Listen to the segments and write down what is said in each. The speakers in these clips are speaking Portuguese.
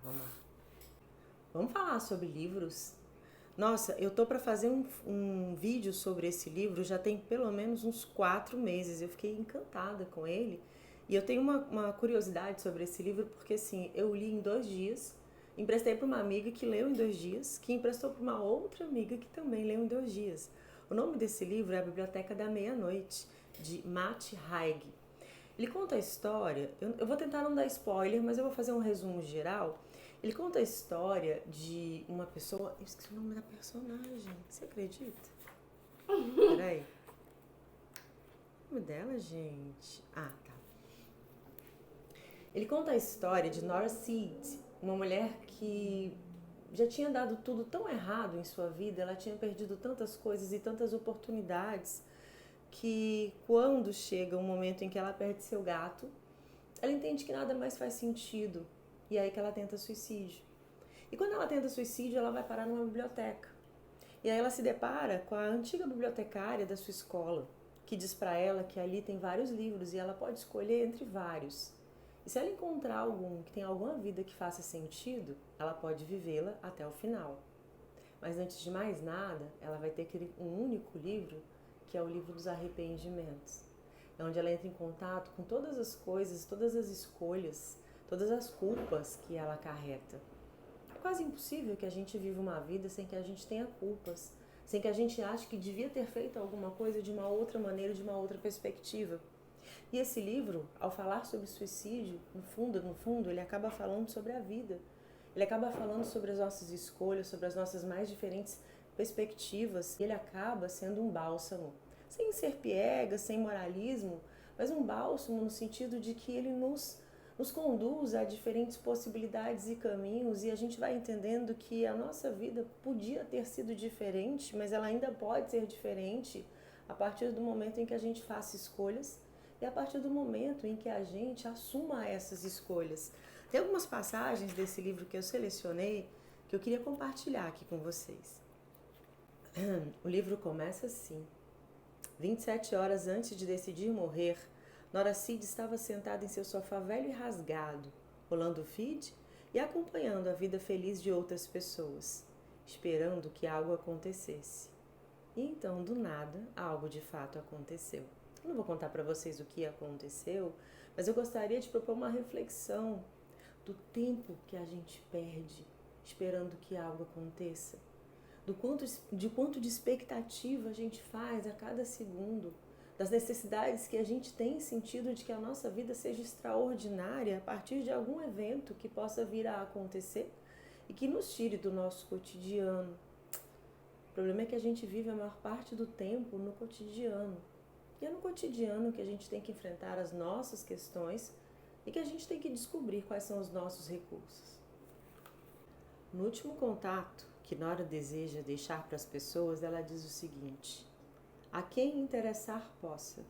Vamos lá. Vamos falar sobre livros? Nossa, eu tô para fazer um vídeo sobre esse livro já tem pelo menos uns 4 meses. Eu fiquei encantada com ele. E eu tenho uma curiosidade sobre esse livro, porque assim, eu li em 2 dias, emprestei para uma amiga que leu em 2 dias, que emprestou para uma outra amiga que também leu em 2 dias. O nome desse livro é A Biblioteca da Meia-Noite, de Matt Haig. Ele conta a história, eu vou tentar não dar spoiler, mas eu vou fazer um resumo geral. Ele conta a história de uma pessoa. Eu esqueci o nome da personagem, você acredita? Peraí. O nome dela, gente? Ah, tá. Ele conta a história de Nora Seed, uma mulher que já tinha dado tudo tão errado em sua vida, ela tinha perdido tantas coisas e tantas oportunidades, que quando chega um momento em que ela perde seu gato, ela entende que nada mais faz sentido. E é aí que ela tenta suicídio. E quando ela tenta suicídio, ela vai parar numa biblioteca. E aí ela se depara com a antiga bibliotecária da sua escola, que diz para ela que ali tem vários livros e ela pode escolher entre vários. E se ela encontrar algum que tem alguma vida que faça sentido, ela pode vivê-la até o final. Mas antes de mais nada, ela vai ter um único livro, que é o livro dos arrependimentos. É onde ela entra em contato com todas as coisas, todas as escolhas, todas as culpas que ela acarreta. É quase impossível que a gente viva uma vida sem que a gente tenha culpas, sem que a gente ache que devia ter feito alguma coisa de uma outra maneira, de uma outra perspectiva. E esse livro, ao falar sobre suicídio, no fundo, ele acaba falando sobre a vida. Ele acaba falando sobre as nossas escolhas, sobre as nossas mais diferentes perspectivas. E ele acaba sendo um bálsamo, sem ser piegas, sem moralismo, mas um bálsamo no sentido de que ele nos conduz a diferentes possibilidades e caminhos, e a gente vai entendendo que a nossa vida podia ter sido diferente, mas ela ainda pode ser diferente a partir do momento em que a gente faça escolhas e a partir do momento em que a gente assuma essas escolhas. Tem algumas passagens desse livro que eu selecionei que eu queria compartilhar aqui com vocês. O livro começa assim: 27 horas antes de decidir morrer, Nora Seed estava sentada em seu sofá velho e rasgado, rolando o feed e acompanhando a vida feliz de outras pessoas, esperando que algo acontecesse. E então, do nada, algo de fato aconteceu. Eu não vou contar para vocês o que aconteceu, mas eu gostaria de propor uma reflexão do tempo que a gente perde esperando que algo aconteça, de quanto de expectativa a gente faz a cada segundo, das necessidades que a gente tem sentido de que a nossa vida seja extraordinária a partir de algum evento que possa vir a acontecer e que nos tire do nosso cotidiano. O problema é que a gente vive a maior parte do tempo no cotidiano. E é no cotidiano que a gente tem que enfrentar as nossas questões e que a gente tem que descobrir quais são os nossos recursos. No último contato que Nora deseja deixar para as pessoas, ela diz o seguinte: a quem interessar possa.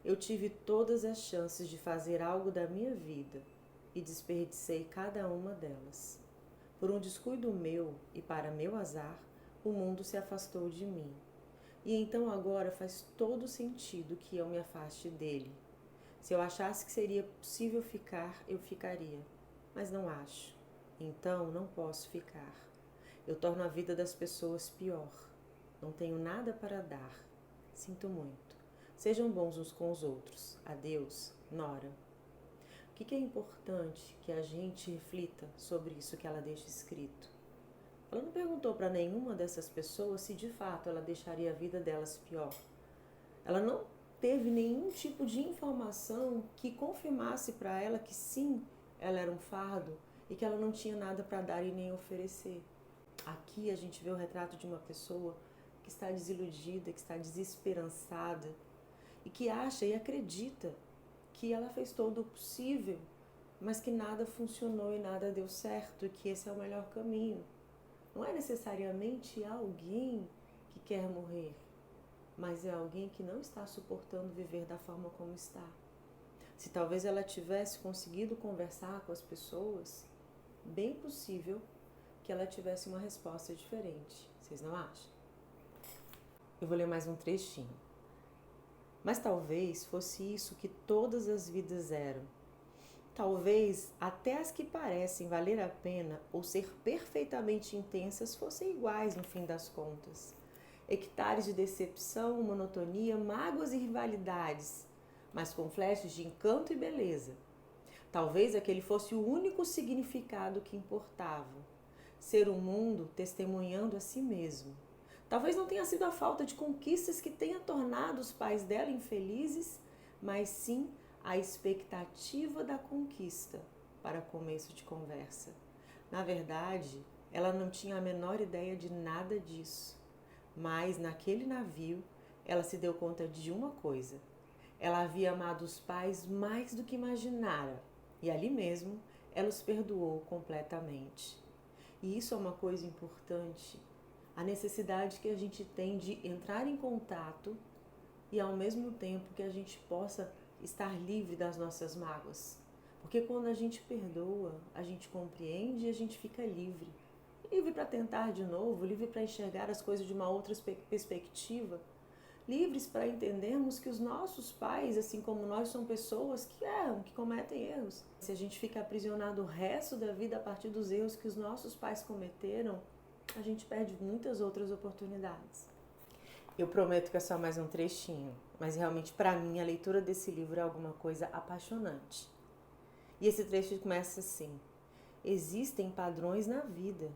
Eu tive todas as chances de fazer algo da minha vida e desperdicei cada uma delas. Por um descuido meu e para meu azar, o mundo se afastou de mim. E então agora faz todo sentido que eu me afaste dele. Se eu achasse que seria possível ficar, eu ficaria. Mas não acho. Então não posso ficar. Eu torno a vida das pessoas pior. Não tenho nada para dar. Sinto muito. Sejam bons uns com os outros. Adeus, Nora. O que é importante que a gente reflita sobre isso que ela deixa escrito? Ela não perguntou para nenhuma dessas pessoas se de fato ela deixaria a vida delas pior. Ela não teve nenhum tipo de informação que confirmasse para ela que sim, ela era um fardo e que ela não tinha nada para dar e nem oferecer. Aqui a gente vê o retrato de uma pessoa que está desiludida, que está desesperançada e que acha e acredita que ela fez todo o possível, mas que nada funcionou e nada deu certo e que esse é o melhor caminho. Não é necessariamente alguém que quer morrer, mas é alguém que não está suportando viver da forma como está. Se talvez ela tivesse conseguido conversar com as pessoas, bem possível que ela tivesse uma resposta diferente. Vocês não acham? Eu vou ler mais um trechinho. Mas talvez fosse isso que todas as vidas eram. Talvez até as que parecem valer a pena ou ser perfeitamente intensas fossem iguais no fim das contas. Hectares de decepção, monotonia, mágoas e rivalidades, mas com flashes de encanto e beleza. Talvez aquele fosse o único significado que importava. Ser o mundo testemunhando a si mesmo. Talvez não tenha sido a falta de conquistas que tenha tornado os pais dela infelizes, mas sim a expectativa da conquista, para começo de conversa. Na verdade, ela não tinha a menor ideia de nada disso. Mas naquele navio, ela se deu conta de uma coisa. Ela havia amado os pais mais do que imaginara, e ali mesmo ela os perdoou completamente. E isso é uma coisa importante, a necessidade que a gente tem de entrar em contato e ao mesmo tempo que a gente possa estar livre das nossas mágoas. Porque quando a gente perdoa, a gente compreende e a gente fica livre. Livre para tentar de novo, livre para enxergar as coisas de uma outra perspectiva, livres para entendermos que os nossos pais, assim como nós, são pessoas que erram, que cometem erros. Se a gente fica aprisionado o resto da vida a partir dos erros que os nossos pais cometeram, a gente perde muitas outras oportunidades. Eu prometo que é só mais um trechinho, mas realmente para mim a leitura desse livro é alguma coisa apaixonante. E esse trecho começa assim: existem padrões na vida,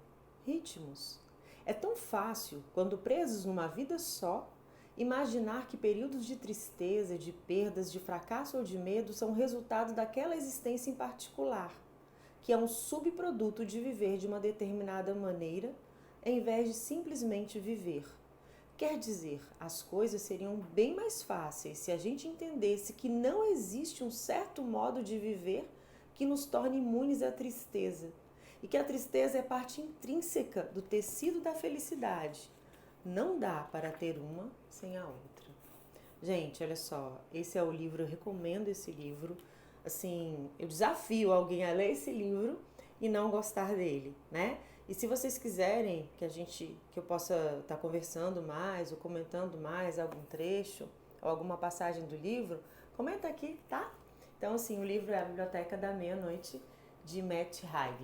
ritmos. É tão fácil, quando presos numa vida só, imaginar que períodos de tristeza, de perdas, de fracasso ou de medo são resultado daquela existência em particular, que é um subproduto de viver de uma determinada maneira, em vez de simplesmente viver. Quer dizer, as coisas seriam bem mais fáceis se a gente entendesse que não existe um certo modo de viver que nos torne imunes à tristeza, e que a tristeza é parte intrínseca do tecido da felicidade. Não dá para ter uma sem a outra. Gente, olha só, esse é o livro, eu recomendo esse livro. Assim, eu desafio alguém a ler esse livro e não gostar dele, né? E se vocês quiserem que eu possa estar conversando mais ou comentando mais algum trecho ou alguma passagem do livro, comenta aqui, tá? Então, assim, o livro é A Biblioteca da Meia-Noite, de Matt Haig.